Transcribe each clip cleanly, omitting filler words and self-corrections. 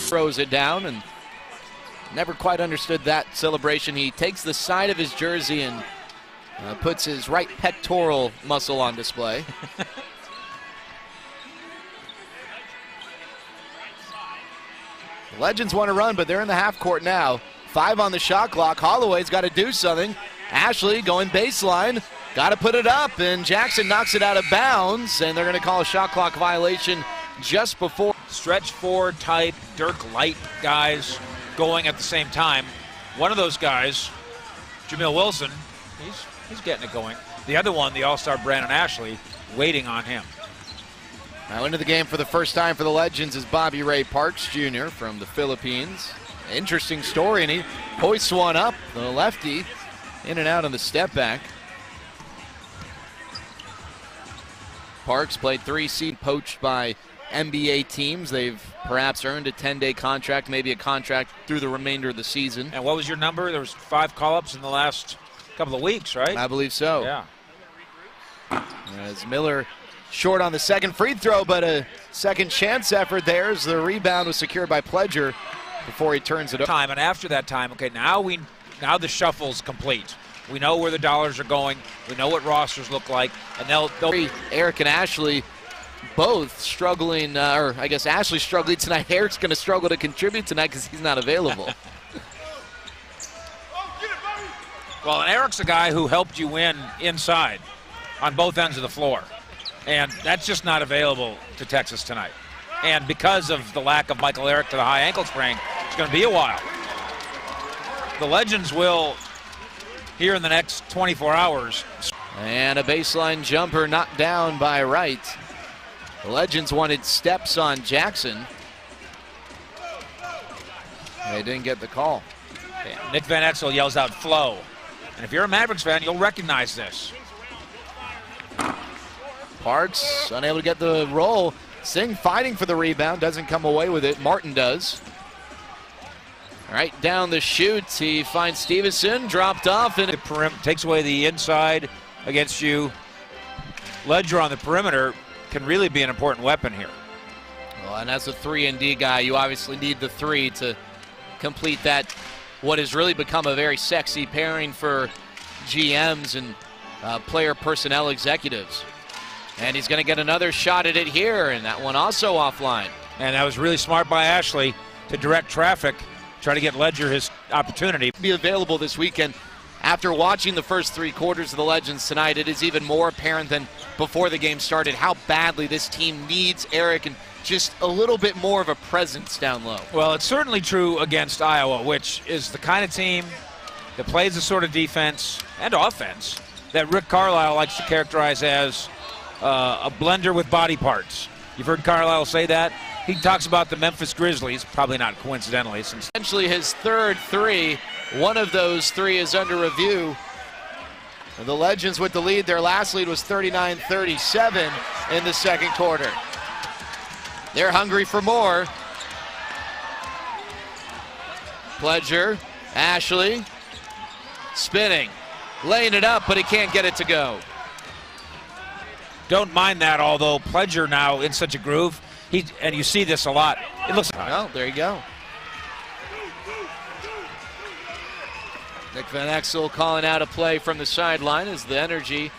throws it down, and never quite understood that celebration. He takes the side of his jersey and puts his right pectoral muscle on display. The Legends want to run, but they're in the half court now. 5 on the shot clock. Holloway's got to do something. Ashley going baseline. Got to put it up, and Jackson knocks it out of bounds, and they're going to call a shot clock violation just before. Stretch 4 type, Dirk Light guys going at the same time. One of those guys, Jamil Wilson, he's getting it going. The other one, the all-star Brandon Ashley, waiting on him. Now into the game for the first time for the Legends is Bobby Ray Parks Jr. from the Philippines. Interesting story, and he hoists one up, the lefty, in and out on the step back. Parks played 3 seasons, poached by NBA teams. They've perhaps earned a 10-day contract, maybe a contract through the remainder of the season. And what was your number? There was 5 call-ups in the last couple of weeks, right? I believe so. Yeah. As Miller short on the second free throw, but a second chance effort there as the rebound was secured by Pledger before he turns it over. And after that time, okay, now the shuffle's complete. We know where the dollars are going. We know what rosters look like, and they'll Eric and Ashley both struggling, or I guess Ashley's struggling tonight. Eric's going to struggle to contribute tonight because he's not available. Well, and Eric's a guy who helped you win inside on both ends of the floor, and that's just not available to Texas tonight. And because of the lack of Michael Eric to the high ankle sprain, it's going to be a while. The Legends will, here in the next 24 hours. And a baseline jumper knocked down by Wright. The Legends wanted steps on Jackson. They didn't get the call. Yeah, Nick Van Exel yells out flow. And if you're a Mavericks fan, you'll recognize this. Parks unable to get the roll. Singh fighting for the rebound, doesn't come away with it. Martin does. Right down the chute, he finds Stevenson, dropped off. And the takes away the inside against you. Ledger on the perimeter can really be an important weapon here. Well, and as a 3-and-D guy, you obviously need the 3 to complete that, what has really become a very sexy pairing for GMs and player personnel executives. And he's going to get another shot at it here, and that one also offline. And that was really smart by Ashley to direct traffic, try to get Ledger his opportunity. Be available this weekend. After watching the first 3 quarters of the Legends tonight, it is even more apparent than before the game started how badly this team needs Eric and just a little bit more of a presence down low. Well, it's certainly true against Iowa, which is the kind of team that plays the sort of defense and offense that Rick Carlisle likes to characterize as a blender with body parts. You've heard Carlisle say that. He talks about the Memphis Grizzlies, probably not coincidentally. Since essentially his third 3, one of those 3 is under review. The Legends with the lead. Their last lead was 39-37 in the second quarter. They're hungry for more. Pledger, Ashley, spinning, laying it up, but he can't get it to go. Don't mind that, although Pledger now in such a groove. And you see this a lot. It looks. Well, there you go. Nick Van Exel calling out a play from the sideline as the Energy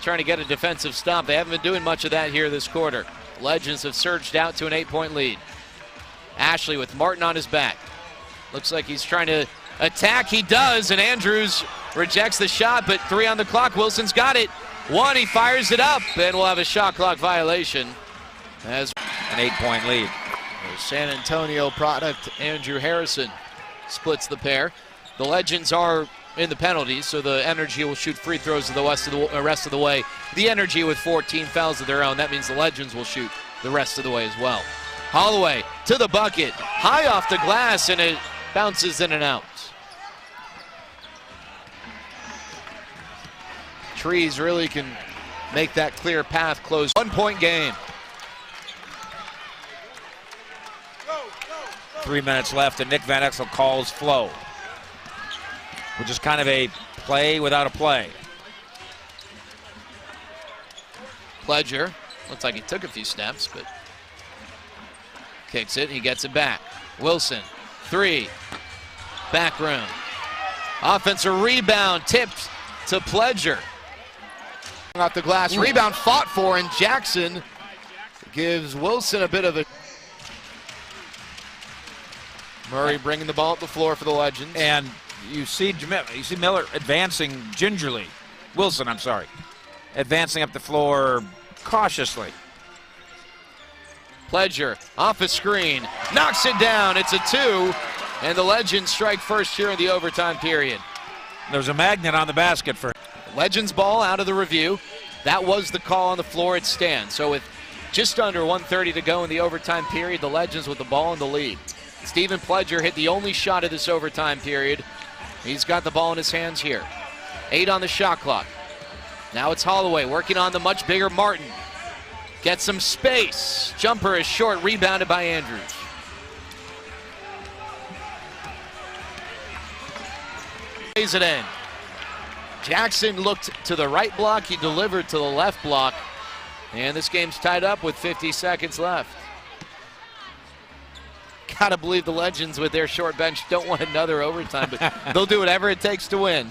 trying to get a defensive stop. They haven't been doing much of that here this quarter. Legends have surged out to an 8-point lead. Ashley with Martin on his back. Looks like he's trying to attack. He does, and Andrews rejects the shot, but 3 on the clock. Wilson's got it. 1, he fires it up, and we'll have a shot clock violation. As an 8-point lead. San Antonio product Andrew Harrison splits the pair. The Legends are in the penalties, so the Energy will shoot free throws the rest of the way. The Energy with 14 fouls of their own. That means the Legends will shoot the rest of the way as well. Holloway to the bucket, high off the glass, and it bounces in and out. Trees really can make that clear path close. 1-point game. 3 minutes left, and Nick Van Exel calls flow, which is kind of a play without a play. Pledger, looks like he took a few steps, but kicks it, he gets it back. Wilson, 3, back room. Offensive rebound, tipped to Pledger. Off the glass, rebound fought for, and Jackson gives Wilson a bit of a... Murray bringing the ball up the floor for the Legends. And you see Miller advancing gingerly. Wilson, I'm sorry. Advancing up the floor cautiously. Pledger off a screen, knocks it down. It's a 2, and the Legends strike first here in the overtime period. There's a magnet on the basket for Legends ball out of the review. That was the call on the floor. It stands. So with just under 1:30 to go in the overtime period, the Legends with the ball in the lead. Stephen Pledger hit the only shot of this overtime period. He's got the ball in his hands here. 8 on the shot clock. Now it's Holloway working on the much bigger Martin. Gets some space. Jumper is short, rebounded by Andrews. Plays it in. Jackson looked to the right block. He delivered to the left block. And this game's tied up with 50 seconds left. Gotta believe the Legends with their short bench don't want another overtime, but they'll do whatever it takes to win.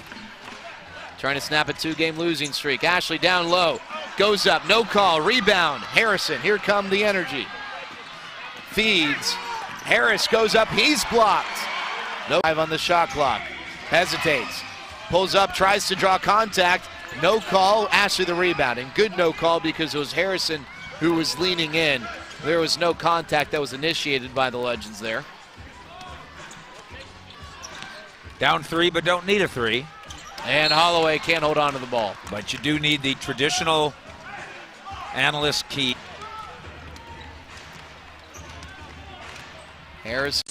Trying to snap a 2-game losing streak. Ashley down low, goes up, no call, rebound. Harrison, here come the energy. Feeds, Harris goes up, he's blocked. No 5 on the shot clock, hesitates, pulls up, tries to draw contact, no call, Ashley the rebound. And good no call because it was Harrison who was leaning in. There was no contact that was initiated by the Legends there. down 3, but don't need a 3. And Holloway can't hold on to the ball. But you do need the traditional analyst key. Harris.